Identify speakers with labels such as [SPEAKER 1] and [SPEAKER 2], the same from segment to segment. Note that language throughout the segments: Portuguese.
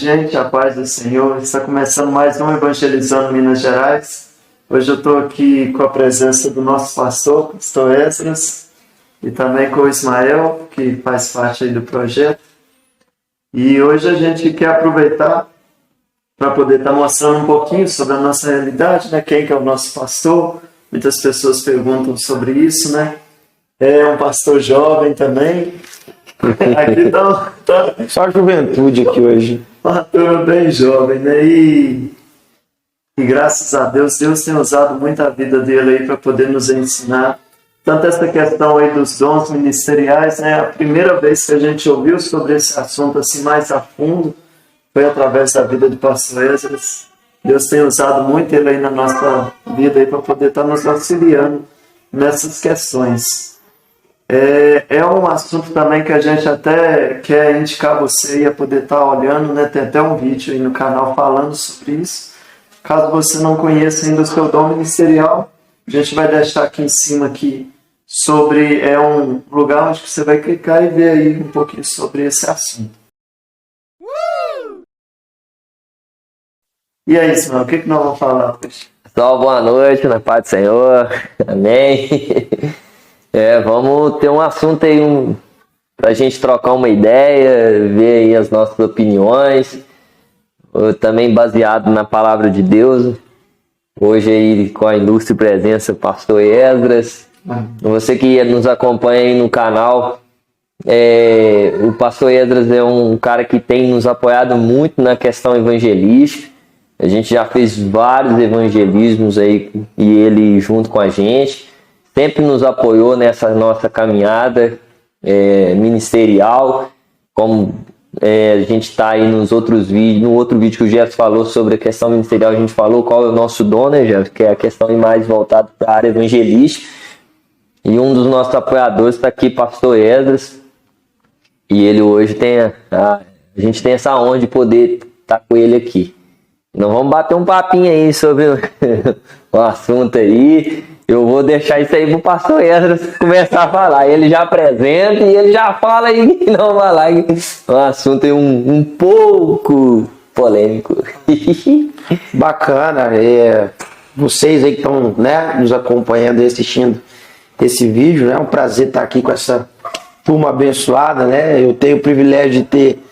[SPEAKER 1] gente, a paz do Senhor. Está começando mais um Evangelizando Minas Gerais. Hoje eu estou aqui com a presença do nosso pastor Esdras, e também com o Ismael, que faz parte aí do projeto. E hoje a gente quer aproveitar para poder estar mostrando um pouquinho sobre a nossa realidade, né? Quem que é o nosso pastor? Muitas pessoas perguntam sobre isso, né? É um pastor jovem também. Aqui tá
[SPEAKER 2] Só a juventude aqui hoje.
[SPEAKER 1] uma turma bem jovem, né? E graças a Deus, Deus tem usado muito a vida dele aí para poder nos ensinar. Tanto essa questão aí dos dons ministeriais, né? A primeira vez que a gente ouviu sobre esse assunto assim mais a fundo foi através da vida do pastor Esdras. Deus tem usado muito ele aí na nossa vida aí para poder estar nos auxiliando nessas questões. É um assunto também que a gente até quer indicar você a poder estar olhando, né? Tem até um vídeo aí no canal falando sobre isso. Caso você não conheça ainda o seu dom ministerial, a gente vai deixar aqui em cima aqui sobre, um lugar onde você vai clicar e ver aí um pouquinho sobre esse assunto. E aí, Ismael, o que nós vamos falar hoje?
[SPEAKER 3] Pessoal, boa noite, na paz do Senhor, amém. Vamos ter um assunto aí pra gente trocar uma ideia, ver aí as nossas opiniões, também baseado na palavra de Deus. Hoje aí com a ilustre presença do pastor Esdras. Você que nos acompanha aí no canal, o pastor Esdras é um cara que tem nos apoiado muito na questão evangelística. A gente já fez vários evangelismos aí e ele junto com a gente. Sempre nos apoiou nessa nossa caminhada ministerial, como a gente está aí nos outros vídeos, no outro vídeo que o Jefferson falou sobre a questão ministerial, a gente falou qual é o nosso dom, né, Jefferson? Que é a questão mais voltada para a área evangelística. E um dos nossos apoiadores está aqui, pastor Esdras, e ele hoje a gente tem essa honra de poder estar com ele aqui. Nós vamos bater um papinho aí sobre o assunto aí. Eu vou deixar isso aí pro pastor Esdras começar a falar. Ele já apresenta e ele já fala aí que não vai lá. O assunto é um pouco polêmico.
[SPEAKER 2] Bacana. Vocês aí que estão, né, nos acompanhando e assistindo esse vídeo, né? É um prazer estar aqui com essa turma abençoada, né? Eu tenho o privilégio de ter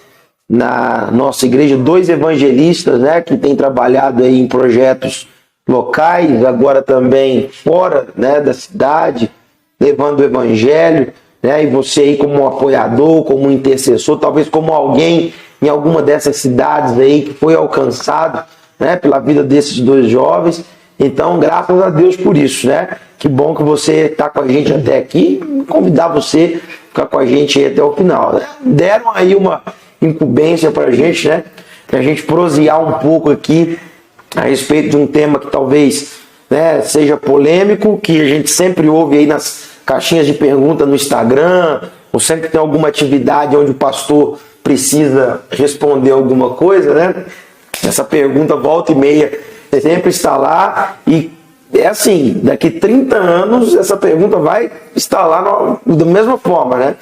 [SPEAKER 2] na nossa igreja 2 evangelistas, né, que têm trabalhado aí em projetos locais, agora também fora, né, da cidade, levando o evangelho, né, e você aí como um apoiador, como um intercessor, talvez como alguém em alguma dessas cidades aí que foi alcançado, né, pela vida desses 2 jovens. Então, graças a Deus por isso, né? Que bom que você está com a gente até aqui, convidar você a ficar com a gente aí até o final, né? Deram aí uma incumbência para a gente, né? Para a gente prosear um pouco aqui a respeito de um tema que talvez, né, seja polêmico, que a gente sempre ouve aí nas caixinhas de pergunta no Instagram, ou sempre tem alguma atividade onde o pastor precisa responder alguma coisa, né? Essa pergunta volta e meia sempre está lá e é assim, daqui 30 anos essa pergunta vai estar lá da mesma forma, né?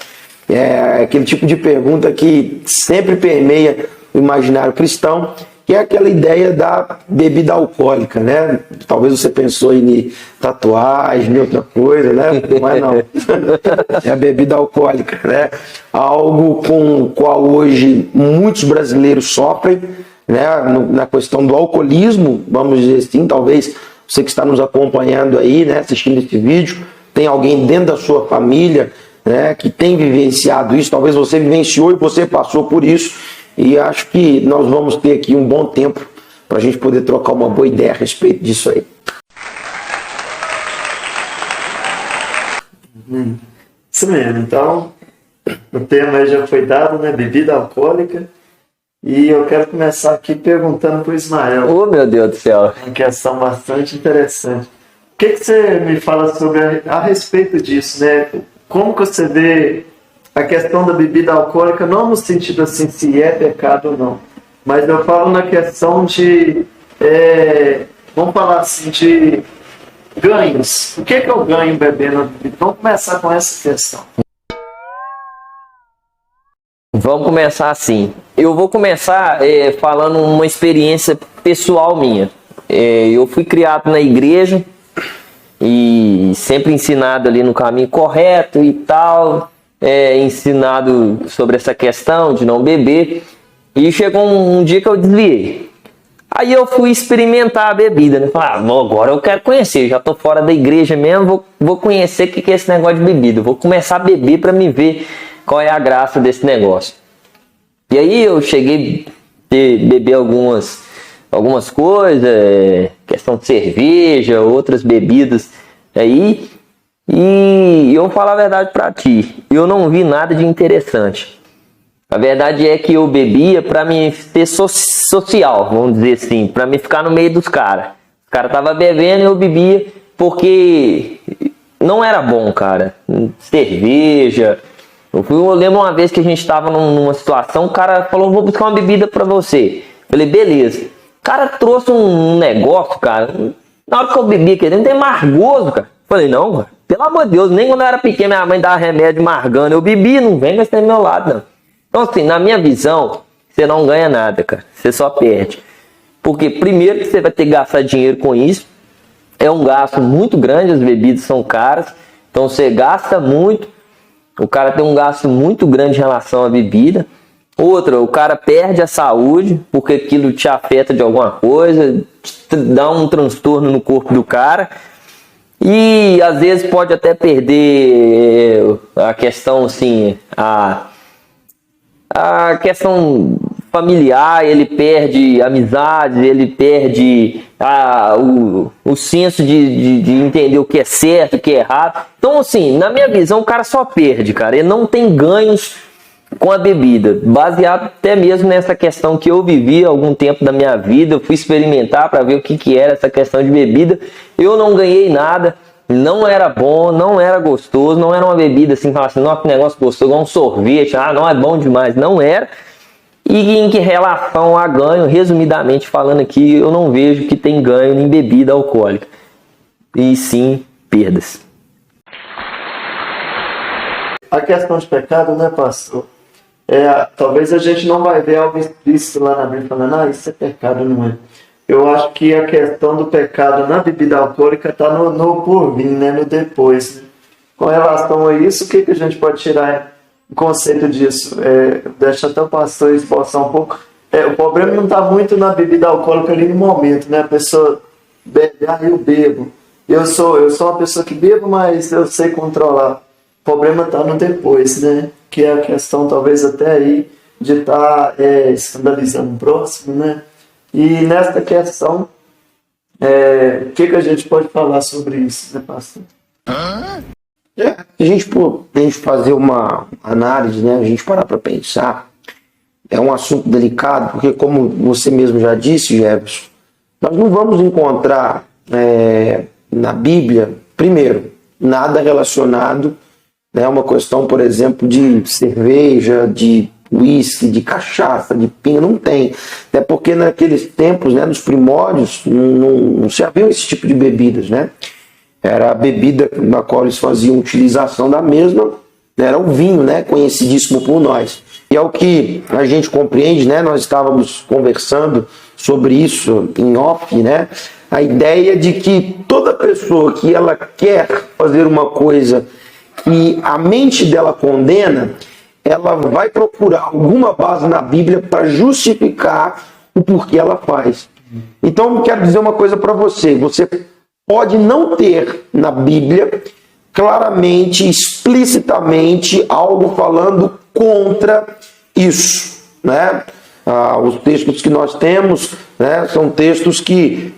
[SPEAKER 2] É aquele tipo de pergunta que sempre permeia o imaginário cristão, que é aquela ideia da bebida alcoólica, né? Talvez você pensou em tatuagem, em outra coisa, né? Mas não. É a bebida alcoólica, né? Algo com o qual hoje muitos brasileiros sofrem, né? Na questão do alcoolismo, vamos dizer assim, talvez você que está nos acompanhando aí, né, assistindo esse vídeo, tem alguém dentro da sua família, né, que tem vivenciado isso, talvez você vivenciou e você passou por isso, e acho que nós vamos ter aqui um bom tempo para a gente poder trocar uma boa ideia a respeito disso aí.
[SPEAKER 1] Isso mesmo, então o tema aí já foi dado, né? Bebida alcoólica. E eu quero começar aqui perguntando para o Ismael.
[SPEAKER 3] Oh, meu Deus do céu.
[SPEAKER 1] Uma questão bastante interessante. O que você me fala sobre a respeito disso, né? Como que você vê a questão da bebida alcoólica, não no sentido assim se é pecado ou não, mas eu falo na questão de, vamos falar assim, de ganhos. O que eu ganho bebendo a bebida? Vamos começar com essa questão.
[SPEAKER 3] Vamos começar assim. eu vou começar falando uma experiência pessoal minha. Eu fui criado na igreja e sempre ensinado ali no caminho correto e tal, ensinado sobre essa questão de não beber. E chegou um dia que eu desviei. Aí eu fui experimentar a bebida, né? Falei, agora eu quero conhecer, já tô fora da igreja mesmo, vou conhecer o que é esse negócio de bebida. Vou começar a beber para me ver qual é a graça desse negócio. E aí eu cheguei a beber algumas coisas, questão de cerveja, outras bebidas aí. E eu vou falar a verdade pra ti, eu não vi nada de interessante. A verdade é que eu bebia pra me ter social, vamos dizer assim, pra me ficar no meio dos caras. Os caras estavam bebendo e eu bebia porque não era bom, cara. Cerveja. Eu lembro uma vez que a gente estava numa situação, o cara falou, vou buscar uma bebida pra você. Falei, beleza. O cara trouxe um negócio, cara. Na hora que eu bebi aqui dentro, tem margoso, cara. Falei, não, cara, pelo amor de Deus, nem quando eu era pequeno, minha mãe dava remédio margando. Eu bebi, não vem gastar do meu lado, não. Então, assim, na minha visão, você não ganha nada, cara. Você só perde. Porque, primeiro, que você vai ter que gastar dinheiro com isso. É um gasto muito grande, as bebidas são caras. Então, você gasta muito. O cara tem um gasto muito grande em relação à bebida. Outra, o cara perde a saúde, porque aquilo te afeta de alguma coisa, dá um transtorno no corpo do cara. E, às vezes, pode até perder a questão, assim, a questão familiar, ele perde amizades, ele perde o senso de entender o que é certo, o que é errado. Então, assim, na minha visão, o cara só perde, cara. Ele não tem ganhos com a bebida, baseado até mesmo nessa questão que eu vivi há algum tempo da minha vida. Eu fui experimentar para ver o que era essa questão de bebida. Eu não ganhei nada. Não era bom, não era gostoso, não era uma bebida assim, falar assim, nossa, que negócio gostoso, igual um sorvete, não é bom demais, não era. E em que relação a ganho, resumidamente falando aqui, eu não vejo que tem ganho em bebida alcoólica, e sim perdas.
[SPEAKER 1] A questão de pecado, né, pastor? Talvez a gente não vai ver algo explícito lá na Bíblia falando, isso é pecado, não é? Eu acho que a questão do pecado na bebida alcoólica está no porvir, né? No depois. Né? Com relação a isso, o que a gente pode tirar o conceito disso? Deixa até o pastor esboçar um pouco. O problema não está muito na bebida alcoólica ali no momento, né? A pessoa bebe, eu bebo. Eu sou uma pessoa que bebo, mas eu sei controlar. O problema está no depois, né? Que é a questão, talvez até aí, de estar escandalizando o próximo, né? E nesta questão, o que a gente pode falar sobre isso, né, pastor?
[SPEAKER 2] A gente fazer uma análise, né, a gente parar para pensar, é um assunto delicado, porque como você mesmo já disse, Jefferson, nós não vamos encontrar na Bíblia, primeiro, nada relacionado a uma questão, por exemplo, de cerveja, de uísque, de cachaça, de pinga, não tem. Até porque naqueles tempos, né, nos primórdios, não se havia esse tipo de bebidas, né? Era a bebida na qual eles faziam utilização da mesma, né, era o vinho, né, conhecidíssimo por nós. E ao que a gente compreende, né, nós estávamos conversando sobre isso em off, né, a ideia de que toda pessoa que ela quer fazer uma coisa que a mente dela condena, ela vai procurar alguma base na Bíblia para justificar o porquê ela faz. Então, eu quero dizer uma coisa para você. Você pode não ter na Bíblia, claramente, explicitamente, algo falando contra isso, né? Os textos que nós temos, né, são textos que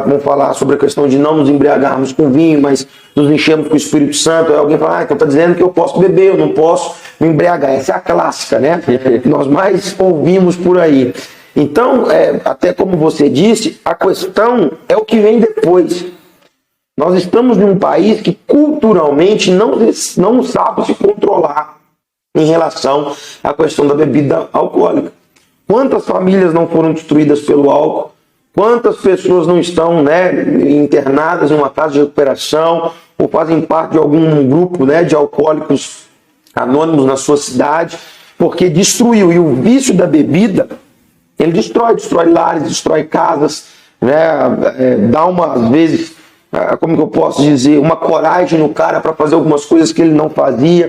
[SPEAKER 2] vão falar sobre a questão de não nos embriagarmos com vinho, mas nos enchermos com o Espírito Santo. Aí alguém fala, então está dizendo que eu posso beber, eu não posso me embriagar. Essa é a clássica, né? Que nós mais ouvimos por aí. Então, até como você disse, a questão é o que vem depois. Nós estamos num país que culturalmente não sabe se controlar em relação à questão da bebida alcoólica. Quantas famílias não foram destruídas pelo álcool? Quantas pessoas não estão, né, internadas em uma casa de recuperação ou fazem parte de algum grupo, né, de alcoólicos anônimos na sua cidade? porque destruiu. E o vício da bebida, ele destrói lares, destrói casas, né? Dá às vezes, como que eu posso dizer, uma coragem no cara para fazer algumas coisas que ele não fazia.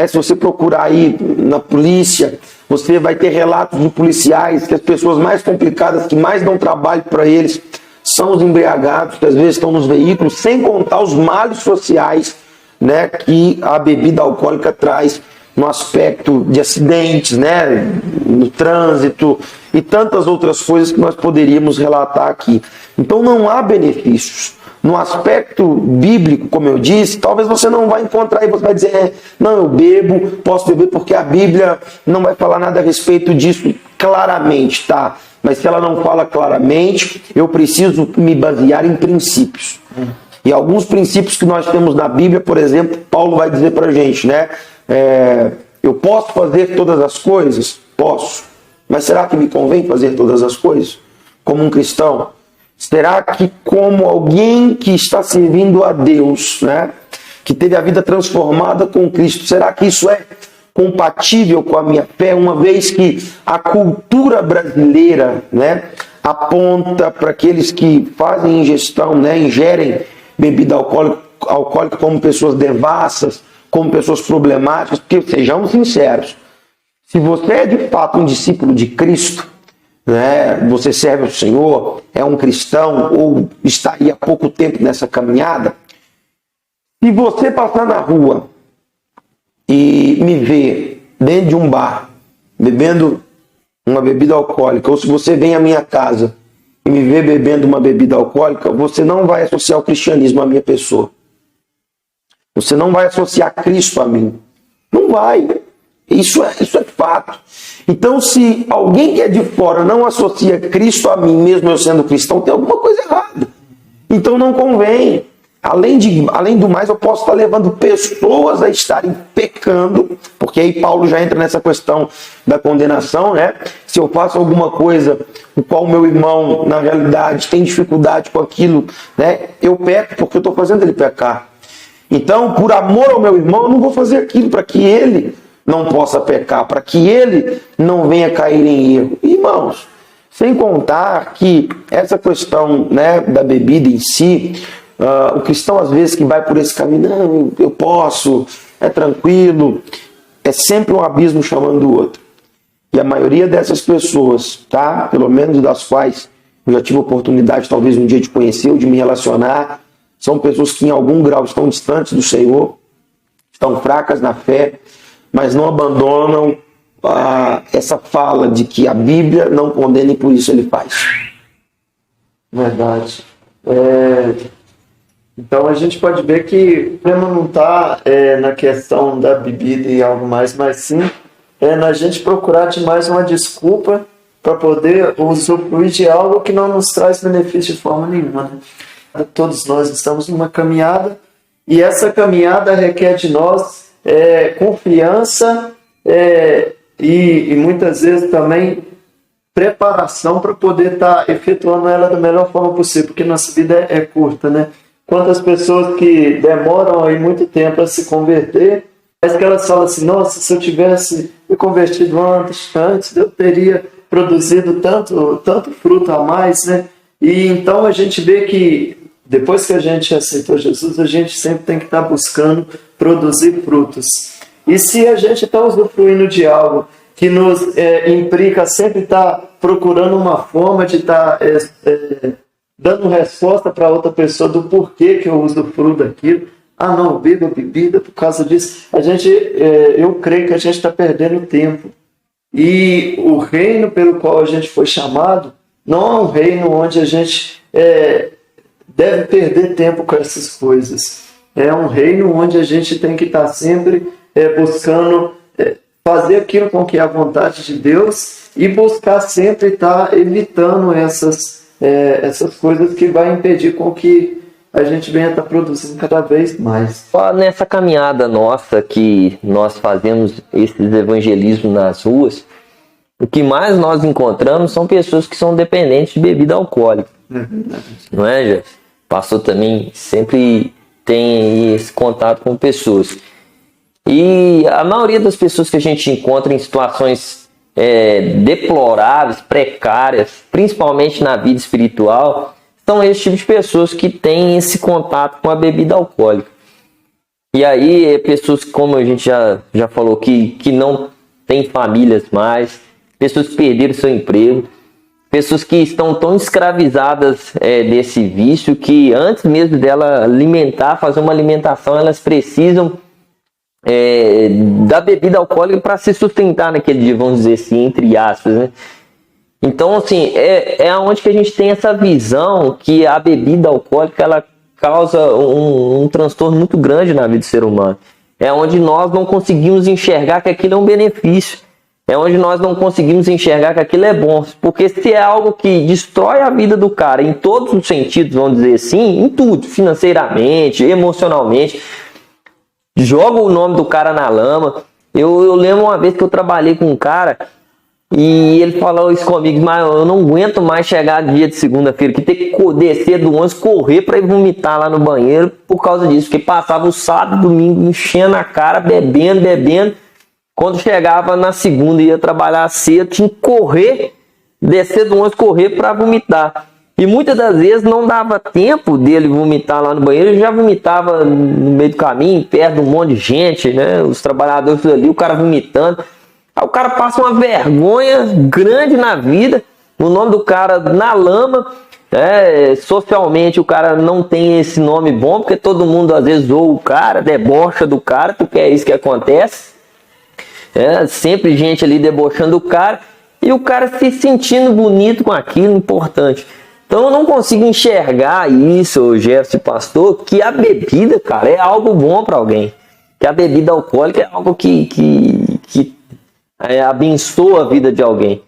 [SPEAKER 2] Se você procurar aí na polícia, você vai ter relatos de policiais que as pessoas mais complicadas, que mais dão trabalho para eles, são os embriagados, que às vezes estão nos veículos, sem contar os males sociais, né, que a bebida alcoólica traz no aspecto de acidentes, né, no trânsito e tantas outras coisas que nós poderíamos relatar aqui. Então não há benefícios. No aspecto bíblico, como eu disse, talvez você não vai encontrar e você vai dizer, não, eu bebo, posso beber porque a Bíblia não vai falar nada a respeito disso claramente, tá? Mas se ela não fala claramente, eu preciso me basear em princípios. E alguns princípios que nós temos na Bíblia, por exemplo, Paulo vai dizer pra gente, né? Eu posso fazer todas as coisas? Posso. Mas será que me convém fazer todas as coisas? Como um cristão? Será que como alguém que está servindo a Deus, né? Que teve a vida transformada com Cristo, será que isso é compatível com a minha fé, uma vez que a cultura brasileira, né, aponta para aqueles que fazem ingestão, né, ingerem bebida alcoólica como pessoas devassas, como pessoas problemáticas, porque sejamos sinceros, se você é de fato um discípulo de Cristo, né, você serve ao Senhor, é um cristão ou estaria há pouco tempo nessa caminhada, se você passar na rua e me ver dentro de um bar bebendo uma bebida alcoólica, ou se você vem à minha casa e me ver bebendo uma bebida alcoólica, você não vai associar o cristianismo à minha pessoa. Você não vai associar Cristo a mim. Não vai. Isso é fato. Então, se alguém que é de fora não associa Cristo a mim, mesmo eu sendo cristão, tem alguma coisa errada. Então não convém. Além do mais, eu posso estar levando pessoas a estarem pecando, porque aí Paulo já entra nessa questão da condenação, né? Se eu faço alguma coisa o qual o meu irmão, na realidade, tem dificuldade com aquilo, né? Eu peco porque eu estou fazendo ele pecar. Então, por amor ao meu irmão, eu não vou fazer aquilo para que ele não possa pecar, para que ele não venha cair em erro. Irmãos, sem contar que essa questão, né, da bebida em si, o cristão às vezes que vai por esse caminho, não, eu posso, é tranquilo, é sempre um abismo chamando o outro. E a maioria dessas pessoas, tá, pelo menos das quais eu já tive a oportunidade talvez um dia de conhecer ou de me relacionar, são pessoas que em algum grau estão distantes do Senhor, estão fracas na fé, mas não abandonam essa fala de que a Bíblia não condena e por isso ele faz.
[SPEAKER 1] Verdade. Então a gente pode ver que o problema não está na questão da bebida e algo mais, mas sim na gente procurar demais uma desculpa para poder usufruir de algo que não nos traz benefício de forma nenhuma, né? Todos nós estamos numa caminhada e essa caminhada requer de nós confiança e muitas vezes também preparação para poder estar efetuando ela da melhor forma possível, porque nossa vida é curta, né? Quantas pessoas que demoram aí muito tempo a se converter, mas que elas falam assim, nossa, se eu tivesse me convertido antes eu teria produzido tanto fruto a mais, né? E então a gente vê que depois que a gente aceitou Jesus, a gente sempre tem que estar buscando produzir frutos. E se a gente está usufruindo de algo que nos implica sempre estar procurando uma forma de estar dando resposta para outra pessoa do porquê que eu usufruo daquilo, não, bebo bebida por causa disso, eu creio que a gente está perdendo tempo. E o reino pelo qual a gente foi chamado não é um reino onde a gente deve perder tempo com essas coisas. É um reino onde a gente tem que estar sempre buscando fazer aquilo com que é a vontade de Deus e buscar sempre estar evitando essas coisas que vai impedir com que a gente venha estar produzindo cada vez mais.
[SPEAKER 3] Nessa caminhada nossa que nós fazemos esses evangelismos nas ruas, o que mais nós encontramos são pessoas que são dependentes de bebida alcoólica. Não é, Jeff? O pastor também sempre tem esse contato com pessoas. E a maioria das pessoas que a gente encontra em situações deploráveis, precárias, principalmente na vida espiritual, são esse tipo de pessoas que têm esse contato com a bebida alcoólica. E aí, pessoas, como a gente já falou, que não têm famílias mais, pessoas que perderam seu emprego, pessoas que estão tão escravizadas desse vício que antes mesmo dela fazer uma alimentação, elas precisam da bebida alcoólica para se sustentar naquele dia, vamos dizer assim, entre aspas, né? Então, assim, é onde que a gente tem essa visão que a bebida alcoólica, ela causa um transtorno muito grande na vida do ser humano. É onde nós não conseguimos enxergar que aquilo é um benefício. É onde nós não conseguimos enxergar que aquilo é bom. Porque se é algo que destrói a vida do cara em todos os sentidos, vamos dizer assim, em tudo, financeiramente, emocionalmente, joga o nome do cara na lama. Eu lembro uma vez que eu trabalhei com um cara e ele falou isso comigo, mas eu não aguento mais chegar dia de segunda-feira, que ter que descer do ônibus, correr para ir vomitar lá no banheiro por causa disso, porque passava o sábado e domingo enchendo a cara, bebendo. Quando chegava na segunda e ia trabalhar cedo, tinha que correr, descer do ônibus, correr para vomitar. E muitas das vezes não dava tempo dele vomitar lá no banheiro, ele já vomitava no meio do caminho, perto de um monte de gente, né? Os trabalhadores ali, o cara vomitando. Aí o cara passa uma vergonha grande na vida, o nome do cara na lama, socialmente o cara não tem esse nome bom, porque todo mundo às vezes zoa o cara, debocha do cara, porque é isso que acontece. Sempre gente ali debochando do cara, e o cara se sentindo bonito com aquilo, importante. Então eu não consigo enxergar isso, Gerson, pastor, que a bebida, cara, é algo bom para alguém. Que a bebida alcoólica é algo que abençoa a vida de alguém.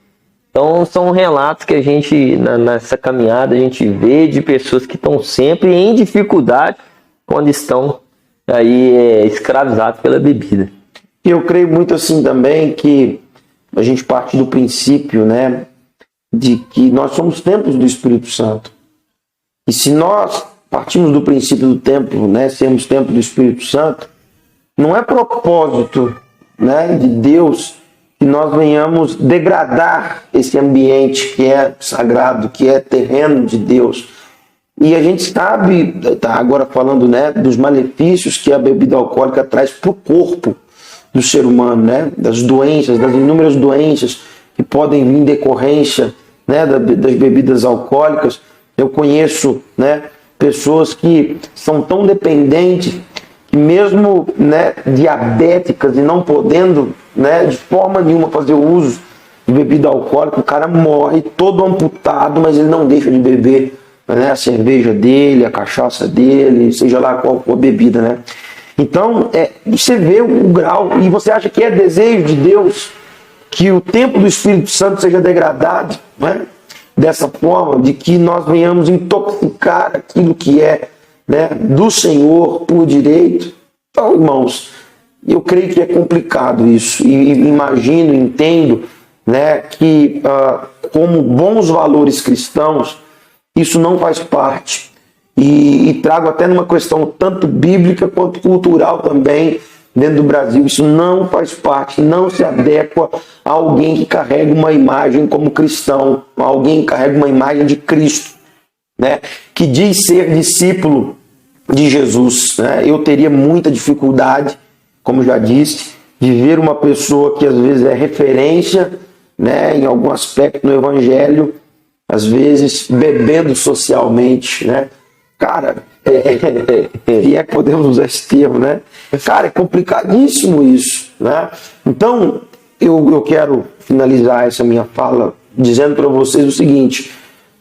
[SPEAKER 3] Então são relatos que a gente, nessa caminhada, a gente vê de pessoas que estão sempre em dificuldade quando estão aí escravizados pela bebida.
[SPEAKER 2] E eu creio muito assim também que a gente parte do princípio, né, de que nós somos templos do Espírito Santo. E se nós partimos do princípio do templo, né, sermos templo do Espírito Santo, não é propósito, né, de Deus que nós venhamos degradar esse ambiente que é sagrado, que é terreno de Deus. E a gente sabe, tá agora falando, né, dos malefícios que a bebida alcoólica traz para o corpo do ser humano, né, das doenças, das inúmeras doenças que podem vir em decorrência, né, das bebidas alcoólicas. Eu conheço, né, pessoas que são tão dependentes que mesmo, né, diabéticas e não podendo, né, de forma nenhuma fazer o uso de bebida alcoólica, o cara morre todo amputado, mas ele não deixa de beber, né, a cerveja dele, a cachaça dele, seja lá qual for a bebida, né. Então, você vê o grau, e você acha que é desejo de Deus que o templo do Espírito Santo seja degradado, né, dessa forma, de que nós venhamos intoxicar aquilo que é, né, do Senhor por direito? Então, irmãos, eu creio que é complicado isso, e imagino, entendo, né, que como bons valores cristãos, isso não faz parte. E trago até numa questão tanto bíblica quanto cultural também dentro do Brasil. Isso não faz parte, não se adequa a alguém que carrega uma imagem como cristão, a alguém que carrega uma imagem de Cristo, né, que diz ser discípulo de Jesus, né? Eu teria muita dificuldade, como já disse, de ver uma pessoa que às vezes é referência, né, em algum aspecto no Evangelho, às vezes bebendo socialmente, né? Cara, e podemos usar esse termo, né? Cara, é complicadíssimo isso, né? Então, eu quero finalizar essa minha fala dizendo para vocês o seguinte: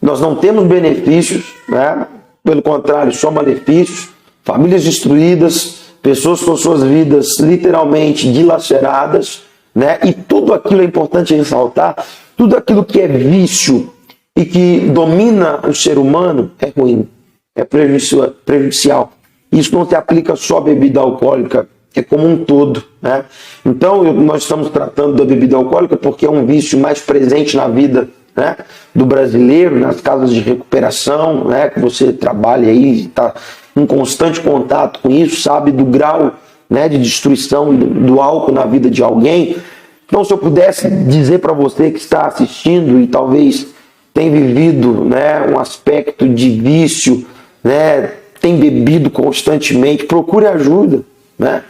[SPEAKER 2] nós não temos benefícios, né? Pelo contrário, só malefícios, famílias destruídas, pessoas com suas vidas literalmente dilaceradas, né? E tudo aquilo, é importante ressaltar, tudo aquilo que é vício e que domina o ser humano é ruim, é prejudicial. Isso não se aplica só à bebida alcoólica, é como um todo, né? Então, nós estamos tratando da bebida alcoólica porque é um vício mais presente na vida, né, do brasileiro, nas casas de recuperação, né, que você trabalha aí, está em constante contato com isso, sabe do grau né, de destruição do álcool na vida de alguém. Então, se eu pudesse dizer para você que está assistindo e talvez tem vivido, né, um aspecto de vício, né, tem bebido constantemente, procure ajuda, né?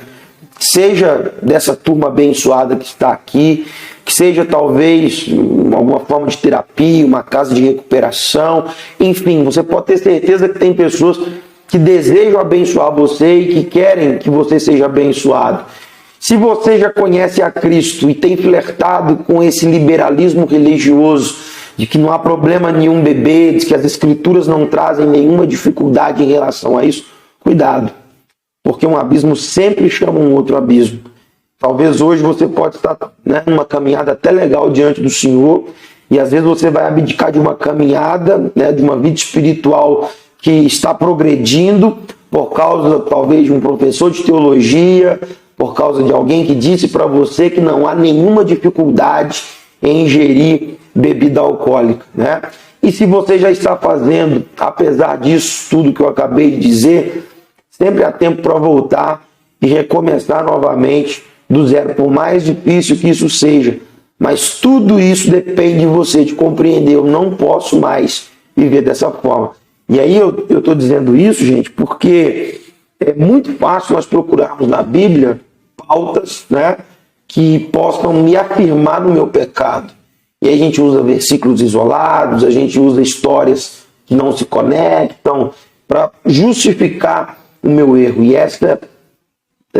[SPEAKER 2] Seja dessa turma abençoada que está aqui, que seja talvez alguma forma de terapia, uma casa de recuperação, enfim, você pode ter certeza que tem pessoas que desejam abençoar você e que querem que você seja abençoado. Se você já conhece a Cristo e tem flertado com esse liberalismo religioso, de que não há problema nenhum beber, de que as escrituras não trazem nenhuma dificuldade em relação a isso, cuidado, porque um abismo sempre chama um outro abismo. Talvez hoje você pode estar, né, numa caminhada até legal diante do Senhor, e às vezes você vai abdicar de uma caminhada, né, de uma vida espiritual que está progredindo por causa talvez de um professor de teologia, por causa de alguém que disse para você que não há nenhuma dificuldade em ingerir bebida alcoólica, né? E se você já está fazendo, apesar disso tudo que eu acabei de dizer, sempre há tempo para voltar e recomeçar novamente do zero, por mais difícil que isso seja. Mas tudo isso depende de você, de compreender. Eu não posso mais viver dessa forma. E aí eu estou dizendo isso, gente, porque é muito fácil nós procurarmos na Bíblia pautas, né, que possam me afirmar no meu pecado. E aí a gente usa versículos isolados, a gente usa histórias que não se conectam para justificar o meu erro. E essa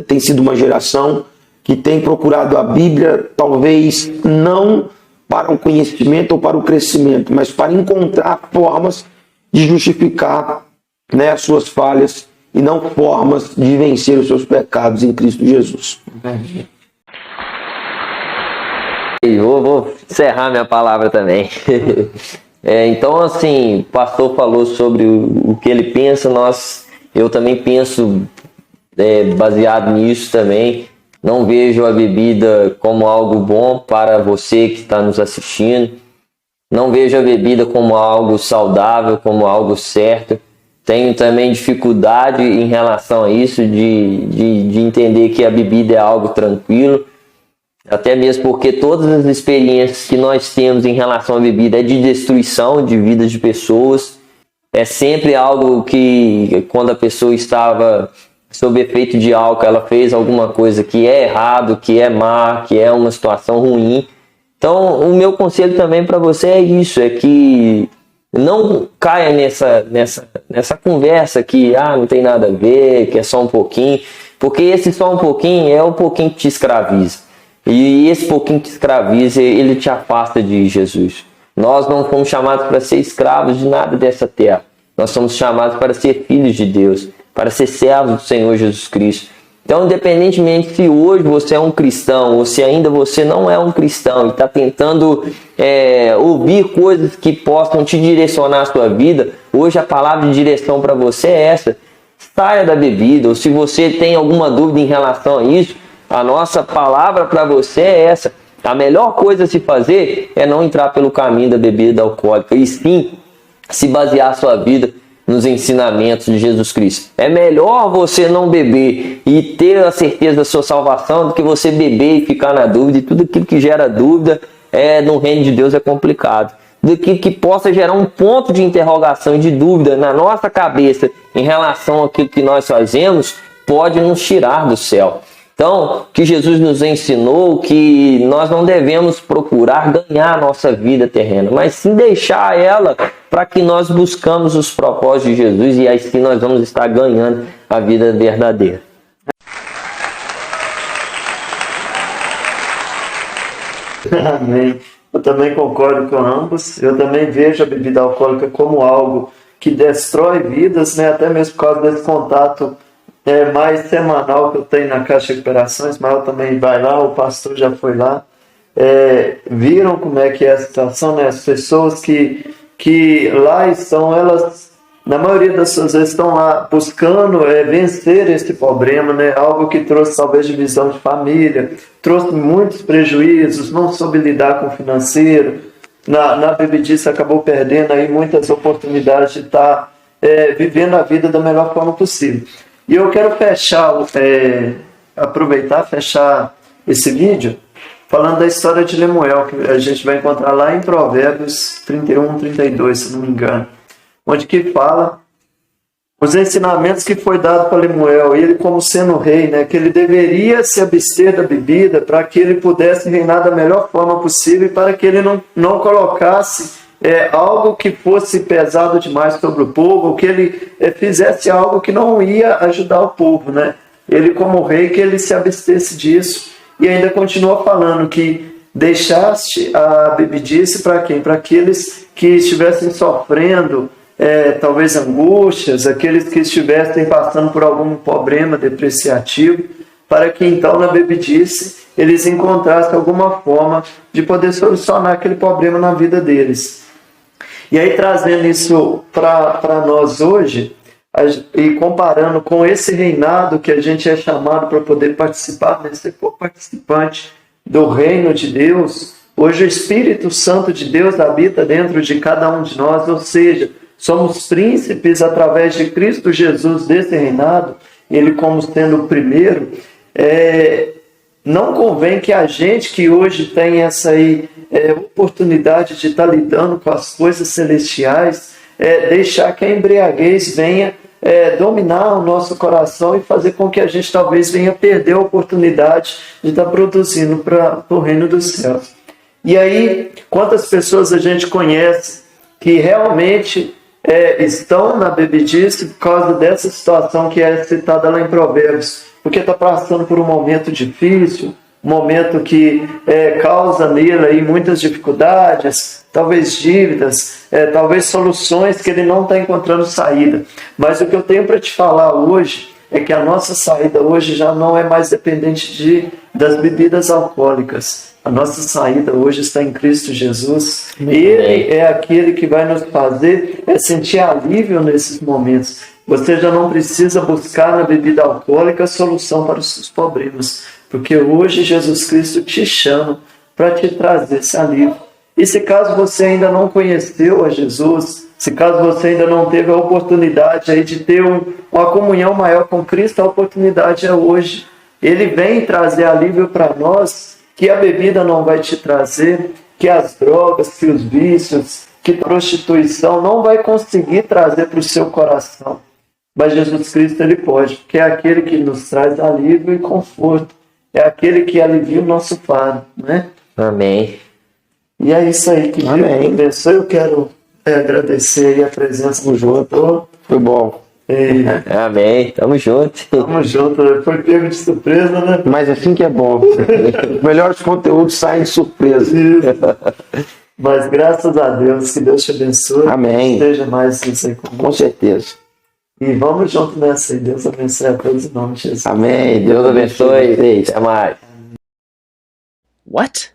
[SPEAKER 2] tem sido uma geração que tem procurado a Bíblia, talvez não para o conhecimento ou para o crescimento, mas para encontrar formas de justificar, né, as suas falhas e não formas de vencer os seus pecados em Cristo Jesus.
[SPEAKER 3] Eu vou encerrar minha palavra também. Então, assim, o pastor falou sobre o que ele pensa, eu também penso baseado nisso também. Não vejo a bebida como algo bom para você que está nos assistindo. Não vejo a bebida como algo saudável, como algo certo. Tenho também dificuldade em relação a isso, de entender que a bebida é algo tranquilo. Até mesmo porque todas as experiências que nós temos em relação à bebida é de destruição de vidas de pessoas. É sempre algo que, quando a pessoa estava sob efeito de álcool, ela fez alguma coisa que é errado, que é má, que é uma situação ruim. Então, o meu conselho também para você é isso, é que não caia nessa conversa que não tem nada a ver, que é só um pouquinho, porque esse só um pouquinho é o pouquinho que te escraviza. E esse pouquinho que te escraviza, ele te afasta de Jesus. Nós não fomos chamados para ser escravos de nada dessa terra. Nós somos chamados para ser filhos de Deus, para ser servos do Senhor Jesus Cristo. Então, independentemente se hoje você é um cristão ou se ainda você não é um cristão e está tentando ouvir coisas que possam te direcionar a sua vida, hoje a palavra de direção para você é essa: saia da bebida. Ou se você tem alguma dúvida em relação a isso, a nossa palavra para você é essa: a melhor coisa a se fazer é não entrar pelo caminho da bebida alcoólica, e sim se basear a sua vida nos ensinamentos de Jesus Cristo. É melhor você não beber e ter a certeza da sua salvação do que você beber e ficar na dúvida, e tudo aquilo que gera dúvida no reino de Deus é complicado. Do que possa gerar um ponto de interrogação e de dúvida na nossa cabeça em relação àquilo que nós fazemos, pode nos tirar do céu. Então, que Jesus nos ensinou que nós não devemos procurar ganhar a nossa vida terrena, mas sim deixar ela para que nós buscamos os propósitos de Jesus, e assim nós vamos estar ganhando a vida verdadeira.
[SPEAKER 1] Amém. Eu também concordo com ambos. Eu também vejo a bebida alcoólica como algo que destrói vidas, né? Até mesmo por causa desse contato mais semanal que eu tenho na Caixa de Recuperações. Mas eu também vai lá, o pastor já foi lá. Viram como é que é a situação, né? As pessoas que lá estão, elas, na maioria das suas vezes, estão lá buscando vencer esse problema, né? Algo que trouxe talvez divisão de família, trouxe muitos prejuízos, não soube lidar com o financeiro. Na bebedice acabou perdendo aí muitas oportunidades de estar vivendo a vida da melhor forma possível. E eu quero fechar aproveitar, fechar esse vídeo, falando da história de Lemuel, que a gente vai encontrar lá em Provérbios 31, 32, se não me engano, onde que fala os ensinamentos que foi dado para Lemuel, ele como sendo rei, né, que ele deveria se abster da bebida para que ele pudesse reinar da melhor forma possível e para que ele não colocasse algo que fosse pesado demais sobre o povo, ou que ele fizesse algo que não ia ajudar o povo, né? Ele como rei, que ele se abstesse disso. E ainda continua falando que deixaste a bebedice para quem? Para aqueles que estivessem sofrendo talvez angústias, aqueles que estivessem passando por algum problema depreciativo, para que então na bebedice eles encontrassem alguma forma de poder solucionar aquele problema na vida deles. E aí trazendo isso para nós hoje, e comparando com esse reinado que a gente é chamado para poder participar, né? Ser participante do reino de Deus, hoje o Espírito Santo de Deus habita dentro de cada um de nós, ou seja, somos príncipes através de Cristo Jesus desse reinado, ele como sendo o primeiro. Não convém que a gente que hoje tem essa oportunidade de estar lidando com as coisas celestiais, deixar que a embriaguez venha dominar o nosso coração e fazer com que a gente talvez venha perder a oportunidade de estar produzindo para o reino dos céus. E aí, quantas pessoas a gente conhece que realmente estão na bebedice por causa dessa situação que é citada lá em Provérbios, porque está passando por um momento difícil, um momento que causa nele aí muitas dificuldades, talvez dívidas, talvez soluções que ele não está encontrando saída. Mas o que eu tenho para te falar hoje é que a nossa saída hoje já não é mais dependente das bebidas alcoólicas. A nossa saída hoje está em Cristo Jesus. Ele é aquele que vai nos fazer sentir alívio nesses momentos. Você já não precisa buscar na bebida alcoólica a solução para os seus problemas, porque hoje Jesus Cristo te chama para te trazer esse alívio. E se caso você ainda não conheceu a Jesus, se caso você ainda não teve a oportunidade aí de ter uma comunhão maior com Cristo, a oportunidade é hoje. Ele vem trazer alívio para nós, que a bebida não vai te trazer, que as drogas, que os vícios, que a prostituição não vai conseguir trazer para o seu coração. Mas Jesus Cristo, ele pode, porque é aquele que nos traz alívio e conforto. É aquele que alivia o nosso fardo, né?
[SPEAKER 3] Amém.
[SPEAKER 1] E é isso aí, que Deus abençoe. Eu quero agradecer aí a presença do João.
[SPEAKER 2] Foi bom.
[SPEAKER 3] Amém. Tamo junto.
[SPEAKER 1] Tamo junto. Foi pego de surpresa, né?
[SPEAKER 2] Mas assim que é bom. Os melhores conteúdos saem de surpresa.
[SPEAKER 1] Isso. Mas graças a Deus, que Deus te abençoe.
[SPEAKER 2] Amém.
[SPEAKER 1] Seja mais isso aí comigo.
[SPEAKER 2] Com certeza.
[SPEAKER 1] E vamos junto nessa aí. Deus abençoe a todos em nome de Jesus.
[SPEAKER 2] Amém.
[SPEAKER 3] Deus abençoe.
[SPEAKER 2] vocês.
[SPEAKER 3] Até mais.
[SPEAKER 4] What?